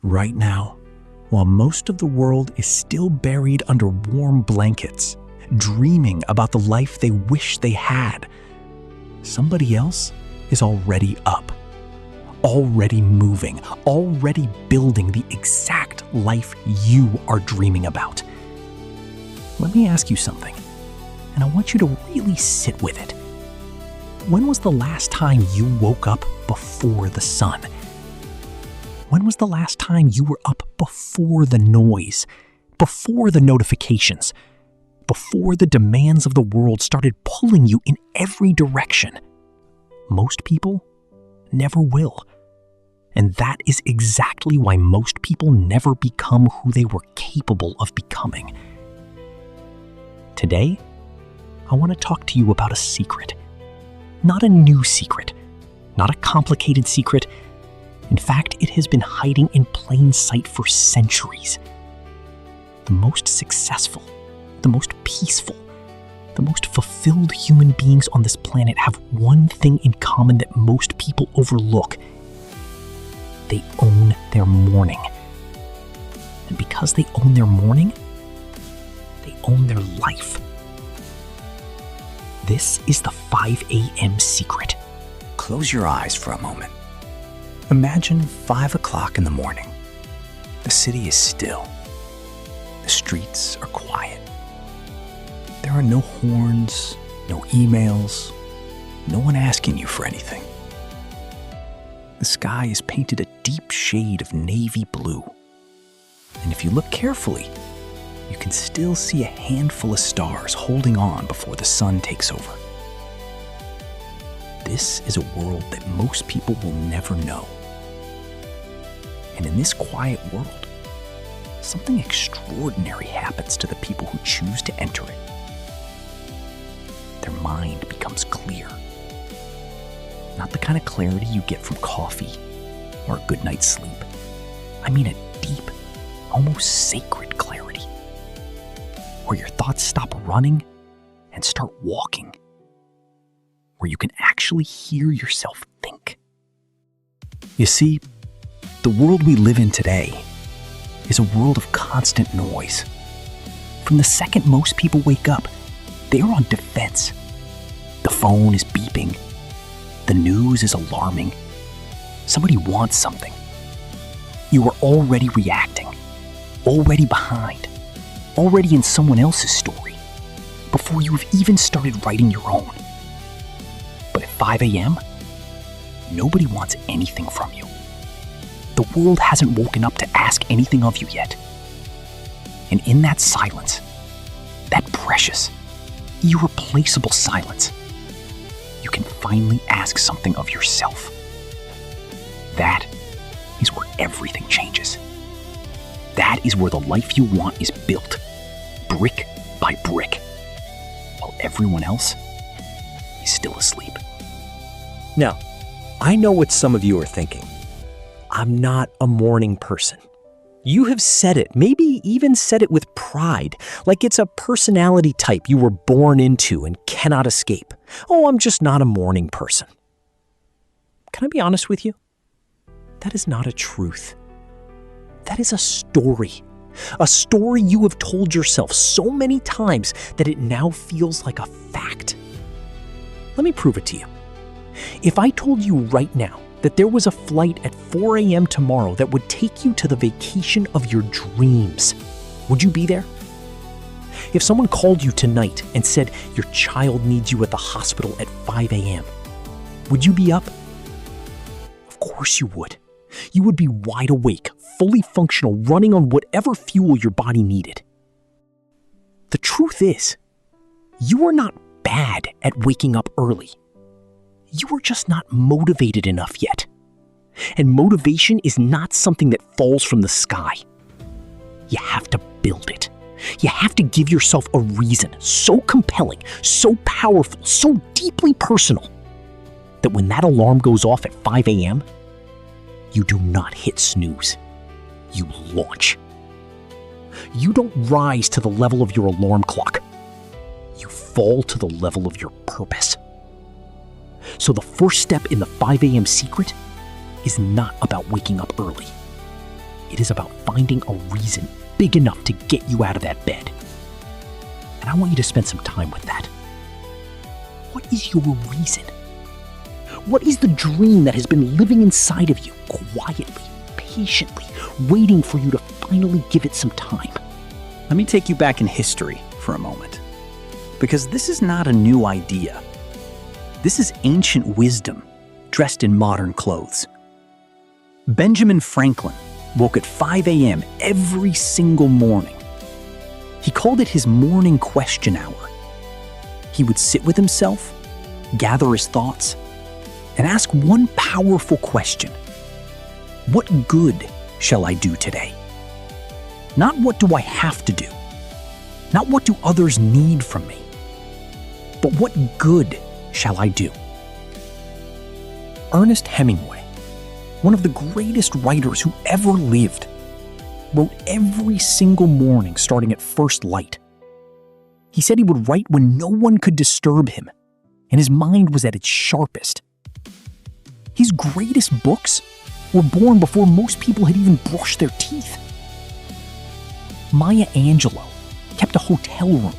Right now, while most of the world is still buried under warm blankets, dreaming about the life they wish they had, somebody else is already up, already moving, already building the exact life you are dreaming about. Let me ask you something, and I want you to really sit with it. When was the last time you woke up before the sun? When was the last time you were up before the noise, before the notifications, before the demands of the world started pulling you in every direction? Most people never will. And that is exactly why most people never become who they were capable of becoming. Today, I want to talk to you about a secret. Not a new secret, not a complicated secret. In fact, it has been hiding in plain sight for centuries. The most successful, the most peaceful, the most fulfilled human beings on this planet have one thing in common that most people overlook. They own their morning. And because they own their morning, they own their life. This is the 5 a.m. secret. Close your eyes for a moment. Imagine 5 o'clock in the morning. The city is still. The streets are quiet. There are no horns, no emails, no one asking you for anything. The sky is painted a deep shade of navy blue. And if you look carefully, you can still see a handful of stars holding on before the sun takes over. This is a world that most people will never know. And in this quiet world, something extraordinary happens to the people who choose to enter it. Their mind becomes clear. Not the kind of clarity you get from coffee or a good night's sleep. I mean a deep, almost sacred clarity, where your thoughts stop running and start walking, where you can actually hear yourself think. You see, the world we live in today is a world of constant noise. From the second most people wake up, they are on defense. The phone is beeping. The news is alarming. Somebody wants something. You are already reacting, already behind, already in someone else's story, before you have even started writing your own. But at 5 a.m., nobody wants anything from you. The world hasn't woken up to ask anything of you yet. And in that silence, that precious, irreplaceable silence, you can finally ask something of yourself. That is where everything changes. That is where the life you want is built, brick by brick, while everyone else is still asleep. Now, I know what some of you are thinking. I'm not a morning person. You have said it, maybe even said it with pride, like it's a personality type you were born into and cannot escape. Oh, I'm just not a morning person. Can I be honest with you? That is not a truth. That is a story you have told yourself so many times that it now feels like a fact. Let me prove it to you. If I told you right now that there was a flight at 4 a.m. tomorrow that would take you to the vacation of your dreams, would you be there? If someone called you tonight and said your child needs you at the hospital at 5 a.m., would you be up? Of course you would. You would be wide awake, fully functional, running on whatever fuel your body needed. The truth is, you are not bad at waking up early. You are just not motivated enough yet. And motivation is not something that falls from the sky. You have to build it. You have to give yourself a reason so compelling, so powerful, so deeply personal, that when that alarm goes off at 5 a.m., you do not hit snooze. You launch. You don't rise to the level of your alarm clock. You fall to the level of your purpose. So the first step in the 5 a.m. secret is not about waking up early. It is about finding a reason big enough to get you out of that bed. And I want you to spend some time with that. What is your reason? What is the dream that has been living inside of you quietly, patiently, waiting for you to finally give it some time? Let me take you back in history for a moment, because this is not a new idea. This is ancient wisdom dressed in modern clothes. Benjamin Franklin woke at 5 a.m. every single morning. He called it his morning question hour. He would sit with himself, gather his thoughts, and ask one powerful question. What good shall I do today? Not what do I have to do? Not what do others need from me? But what good shall I do? Ernest Hemingway, one of the greatest writers who ever lived, wrote every single morning starting at first light. He said he would write when no one could disturb him, and his mind was at its sharpest. His greatest books were born before most people had even brushed their teeth. Maya Angelou kept a hotel room,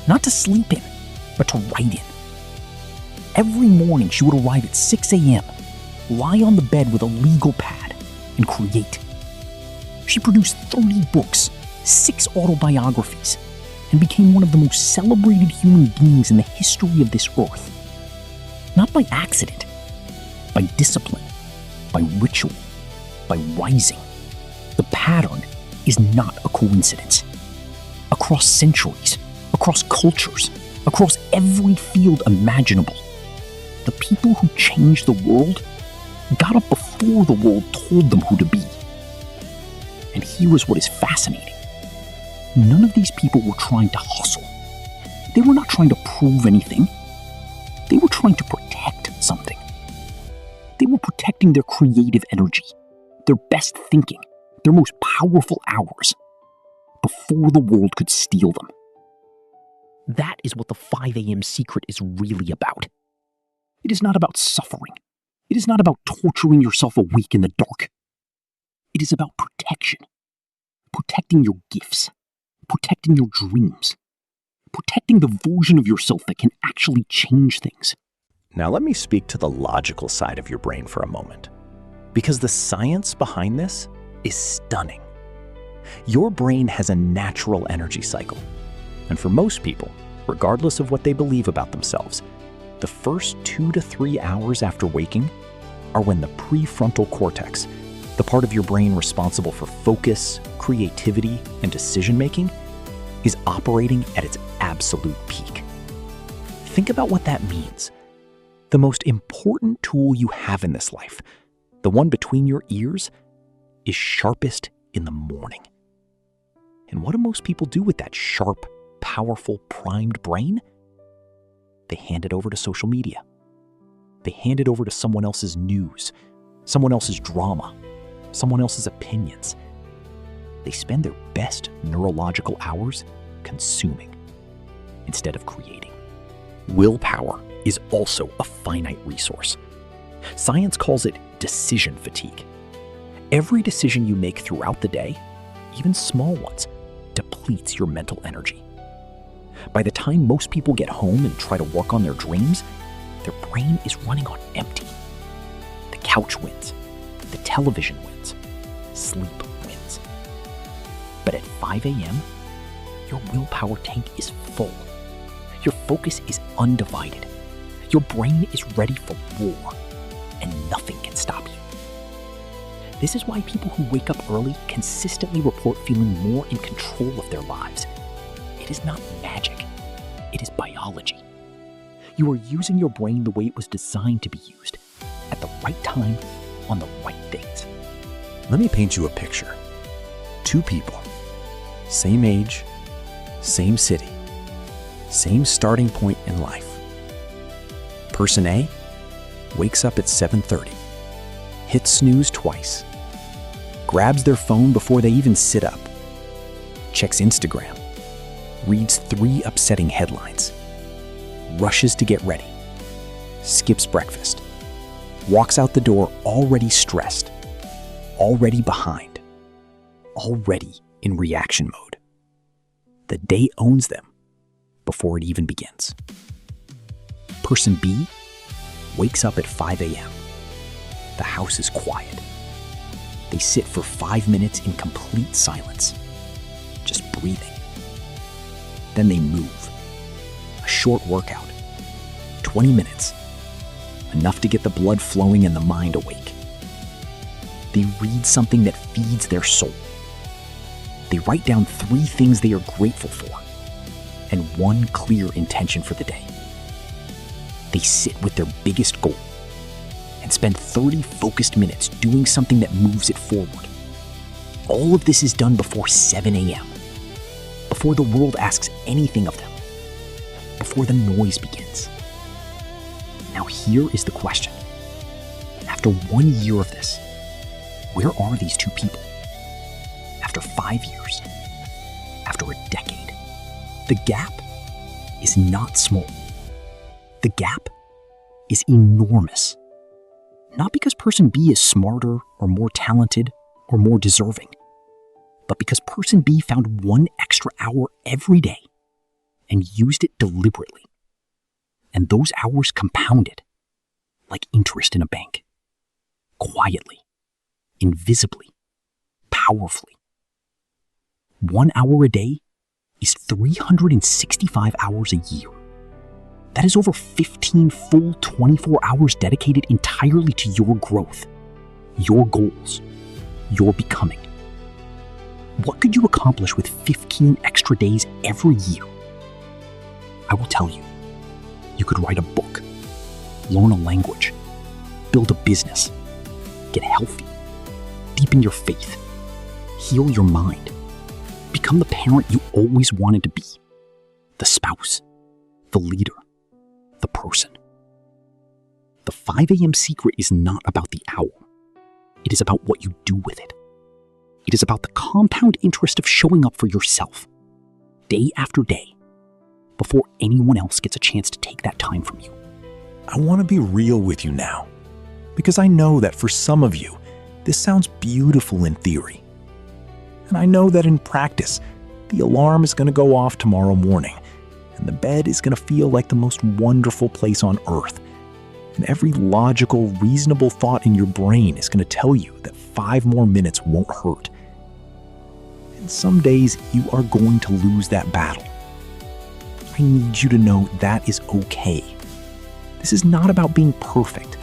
not to sleep in, but to write in. Every morning she would arrive at 6 a.m., lie on the bed with a legal pad, and create. She produced 30 books, 6 autobiographies, and became one of the most celebrated human beings in the history of this earth. Not by accident, by discipline, by ritual, by rising. The pattern is not a coincidence. Across centuries, across cultures, across every field imaginable, the people who changed the world got up before the world told them who to be. And here is what is fascinating. None of these people were trying to hustle. They were not trying to prove anything. They were trying to protect something. They were protecting their creative energy, their best thinking, their most powerful hours, before the world could steal them. That is what the 5 a.m. secret is really about. It is not about suffering. It is not about torturing yourself awake in the dark. It is about protection. Protecting your gifts. Protecting your dreams. Protecting the version of yourself that can actually change things. Now let me speak to the logical side of your brain for a moment, because the science behind this is stunning. Your brain has a natural energy cycle, and for most people, regardless of what they believe about themselves, the first 2 to 3 hours after waking are when the prefrontal cortex, the part of your brain responsible for focus, creativity, and decision-making, is operating at its absolute peak. Think about what that means. The most important tool you have in this life, the one between your ears, is sharpest in the morning. And what do most people do with that sharp, powerful, primed brain? They hand it over to social media. They hand it over to someone else's news, someone else's drama, someone else's opinions. They spend their best neurological hours consuming instead of creating. Willpower is also a finite resource. Science calls it decision fatigue. Every decision you make throughout the day, even small ones, depletes your mental energy. By the time most people get home and try to work on their dreams, their brain is running on empty. The couch wins. The television wins. Sleep wins. But at 5 a.m., your willpower tank is full. Your focus is undivided. Your brain is ready for war, and nothing can stop you. This is why people who wake up early consistently report feeling more in control of their lives. It is not magic. It is biology. You are using your brain the way it was designed to be used, at the right time, on the right things. Let me paint you a picture. 2 people, same age, same city, same starting point in life. Person A wakes up at 7:30, hits snooze twice, grabs their phone before they even sit up, checks Instagram, reads 3 upsetting headlines, rushes to get ready, skips breakfast, walks out the door already stressed, already behind, already in reaction mode. The day owns them before it even begins. Person B wakes up at 5 a.m. The house is quiet. They sit for 5 minutes in complete silence, just breathing. Then they move. A short workout, 20 minutes, enough to get the blood flowing and the mind awake. They read something that feeds their soul. They write down 3 things they are grateful for and 1 clear intention for the day. They sit with their biggest goal and spend 30 focused minutes doing something that moves it forward. All of this is done before 7 a.m., before the world asks anything of them, before the noise begins. Now here is the question. After 1 year of this, where are these 2 people? After 5 years, after a decade, the gap is not small. The gap is enormous. Not because person B is smarter or more talented or more deserving, but because person B found 1 extra hour every day and used it deliberately. And those hours compounded like interest in a bank. Quietly, invisibly, powerfully. 1 hour a day is 365 hours a year. That is over 15 full 24 hours dedicated entirely to your growth, your goals, your becoming. What could you accomplish with 15 extra days every year? I will tell you. You could write a book, learn a language, build a business, get healthy, deepen your faith, heal your mind, become the parent you always wanted to be, the spouse, the leader, the person. The 5 a.m. secret is not about the hour. It is about what you do with it. It is about the compound interest of showing up for yourself, day after day, before anyone else gets a chance to take that time from you. I want to be real with you now, because I know that for some of you, this sounds beautiful in theory. And I know that in practice, the alarm is going to go off tomorrow morning, and the bed is going to feel like the most wonderful place on earth. And every logical, reasonable thought in your brain is going to tell you that 5 more minutes won't hurt. And some days you are going to lose that battle. I need you to know that is okay. This is not about being perfect.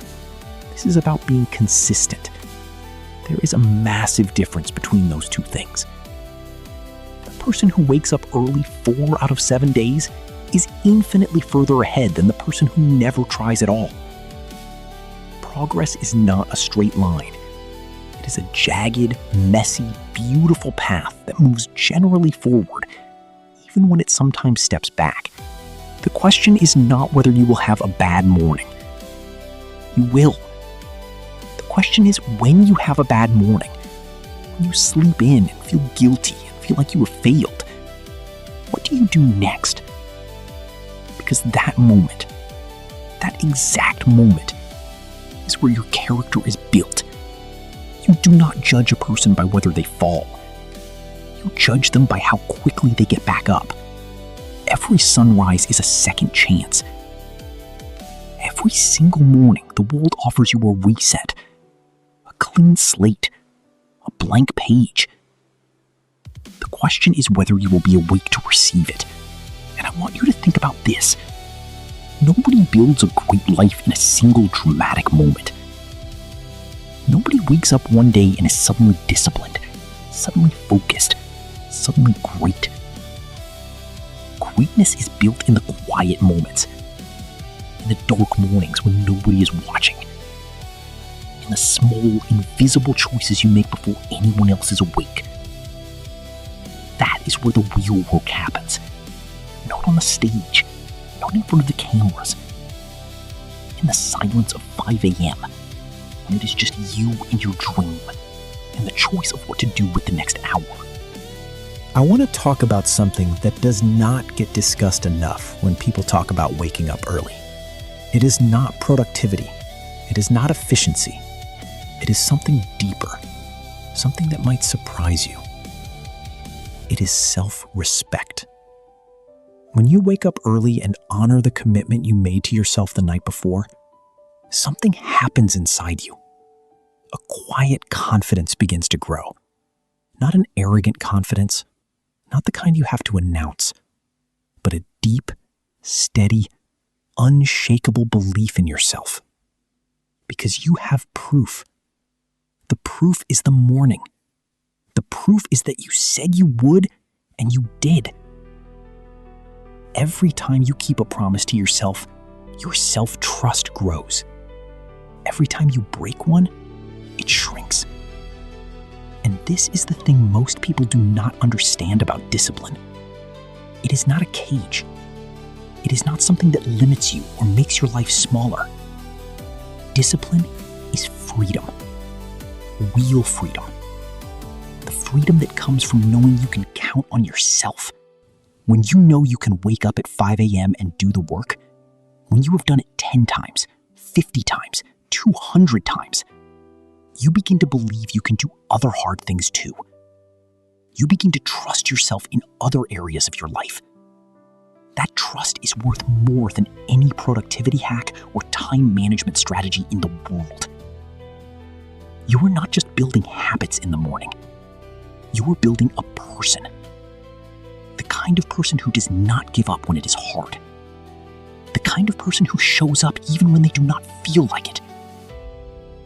This is about being consistent. There is a massive difference between those 2 things. The person who wakes up early 4 out of 7 days is infinitely further ahead than the person who never tries at all. Progress is not a straight line. It is a jagged, messy, beautiful path that moves generally forward, even when it sometimes steps back. The question is not whether you will have a bad morning. You will. The question is when you have a bad morning, when you sleep in and feel guilty and feel like you have failed, what do you do next? Because that moment, that exact moment, is where your character is built. You do not judge a person by whether they fall. You judge them by how quickly they get back up. Every sunrise is a second chance. Every single morning, the world offers you a reset, a clean slate, a blank page. The question is whether you will be awake to receive it. And I want you to think about this. Nobody builds a great life in a single dramatic moment. Nobody wakes up one day and is suddenly disciplined, suddenly focused, suddenly great. Greatness is built in the quiet moments, in the dark mornings when nobody is watching, in the small, invisible choices you make before anyone else is awake. That is where the real work happens. Not on the stage, not in front of the cameras. In the silence of 5 a.m., when it is just you and your dream, and the choice of what to do with the next hour. I want to talk about something that does not get discussed enough when people talk about waking up early. It is not productivity. It is not efficiency. It is something deeper, something that might surprise you. It is self-respect. When you wake up early and honor the commitment you made to yourself the night before, something happens inside you. A quiet confidence begins to grow. Not an arrogant confidence, not the kind you have to announce, but a deep, steady, unshakable belief in yourself. Because you have proof. The proof is the morning. The proof is that you said you would, and you did. Every time you keep a promise to yourself, your self-trust grows. Every time you break one, it shrinks. And this is the thing most people do not understand about discipline. It is not a cage. It is not something that limits you or makes your life smaller. Discipline is freedom. Real freedom. The freedom that comes from knowing you can count on yourself. When you know you can wake up at 5 a.m. and do the work, when you have done it 10 times, 50 times, 200 times, you begin to believe you can do other hard things too. You begin to trust yourself in other areas of your life. That trust is worth more than any productivity hack or time management strategy in the world. You are not just building habits in the morning. You are building a person. The kind of person who does not give up when it is hard. The kind of person who shows up even when they do not feel like it.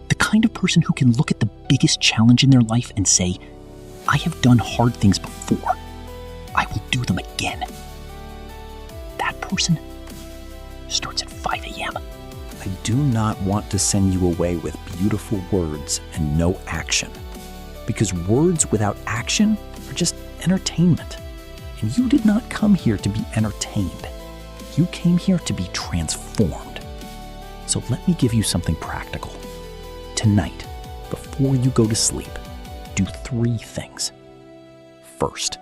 The kind of person who can look at the biggest challenge in their life and say, I have done hard things before. I will do them again. That person starts at 5 a.m. I do not want to send you away with beautiful words and no action. Because words without action are just entertainment. And you did not come here to be entertained. You came here to be transformed. So let me give you something practical. Tonight, before you go to sleep, do 3 things. First,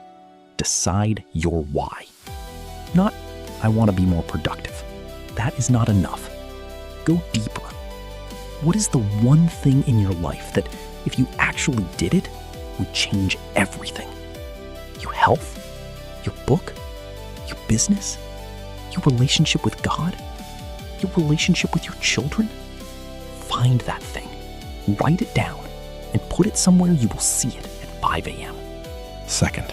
decide your why. Not, I want to be more productive. That is not enough. Go deeper. What is the one thing in your life that, if you actually did it, would change everything? Your health? Your book? Your business? Your relationship with God? Your relationship with your children? Find that thing. Write it down and put it somewhere you will see it at 5 a.m. Second,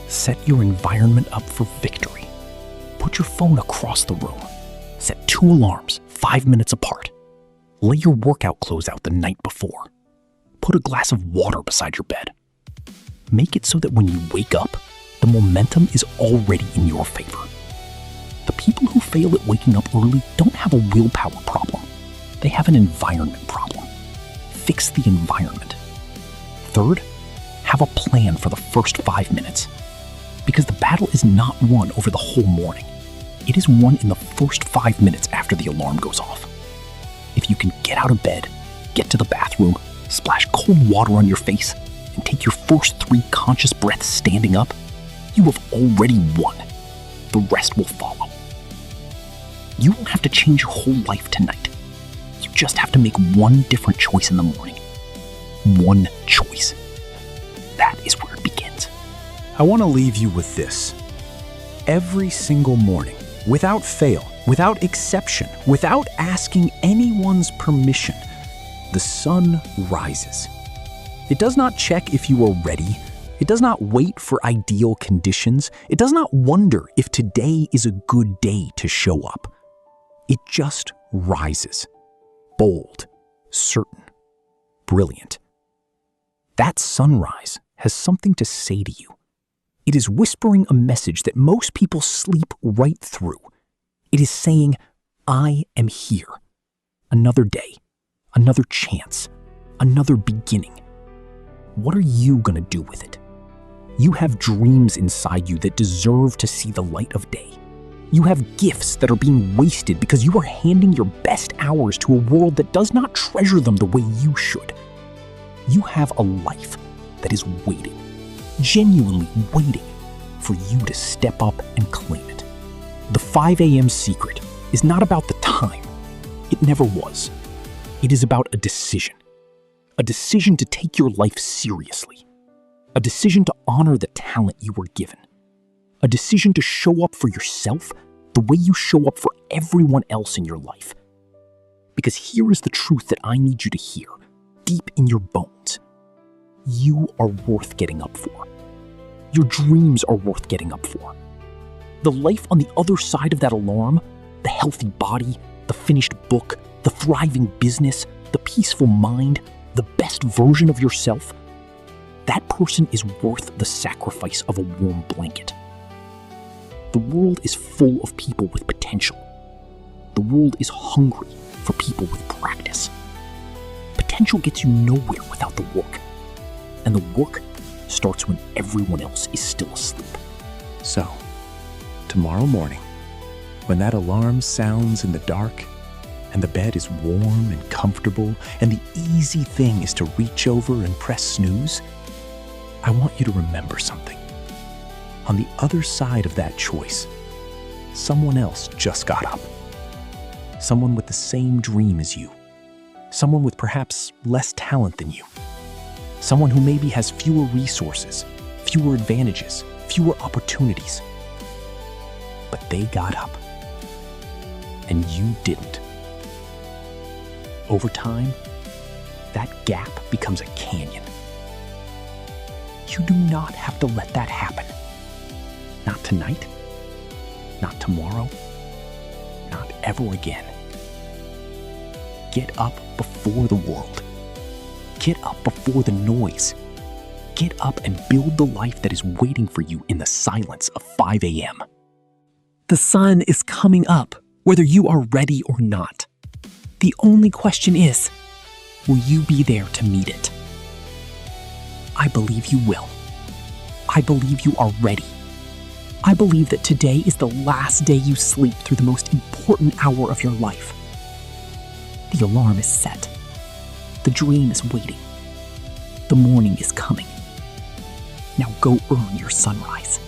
set your environment up for victory. Put your phone across the room. Set 2 alarms 5 minutes apart. Lay your workout clothes out the night before. Put a glass of water beside your bed. Make it so that when you wake up, the momentum is already in your favor. The people who fail at waking up early don't have a willpower problem. They have an environment problem. Fix the environment. Third, have a plan for the first 5 minutes. Because the battle is not won over the whole morning. It is won in the first 5 minutes after the alarm goes off. If you can get out of bed, get to the bathroom, splash cold water on your face, and take your first 3 conscious breaths standing up, you have already won. The rest will follow. You don't have to change your whole life tonight. You just have to make one different choice in the morning. One choice. That is where it begins. I want to leave you with this. Every single morning, without fail, without exception, without asking anyone's permission, the sun rises. It does not check if you are ready. It does not wait for ideal conditions. It does not wonder if today is a good day to show up. It just rises. Bold, certain, brilliant. That sunrise has something to say to you. It is whispering a message that most people sleep right through. It is saying, I am here. Another day, another chance, another beginning. What are you going to do with it? You have dreams inside you that deserve to see the light of day. You have gifts that are being wasted because you are handing your best hours to a world that does not treasure them the way you should. You have a life that is waiting, genuinely waiting for you to step up and claim it. The 5 a.m. secret is not about the time. It never was. It is about a decision to take your life seriously. a decision to honor the talent you were given, a decision to show up for yourself the way you show up for everyone else in your life. Because here is the truth that I need you to hear, deep in your bones. You are worth getting up for. Your dreams are worth getting up for. The life on the other side of that alarm, the healthy body, the finished book, the thriving business, the peaceful mind, the best version of yourself, that person is worth the sacrifice of a warm blanket. The world is full of people with potential. The world is hungry for people with practice. Potential gets you nowhere without the work. And the work starts when everyone else is still asleep. So, tomorrow morning, when that alarm sounds in the dark, and the bed is warm and comfortable, and the easy thing is to reach over and press snooze, I want you to remember something. On the other side of that choice, someone else just got up. Someone with the same dream as you. Someone with perhaps less talent than you. Someone who maybe has fewer resources, fewer advantages, fewer opportunities. But they got up. And you didn't. Over time, that gap becomes a canyon. You do not have to let that happen. Not tonight, not tomorrow, not ever again. Get up before the world. Get up before the noise. Get up and build the life that is waiting for you in the silence of 5 a.m. The sun is coming up, whether you are ready or not. The only question is, will you be there to meet it? I believe you will. I believe you are ready. I believe that today is the last day you sleep through the most important hour of your life. The alarm is set. The dream is waiting. The morning is coming. Now go earn your sunrise.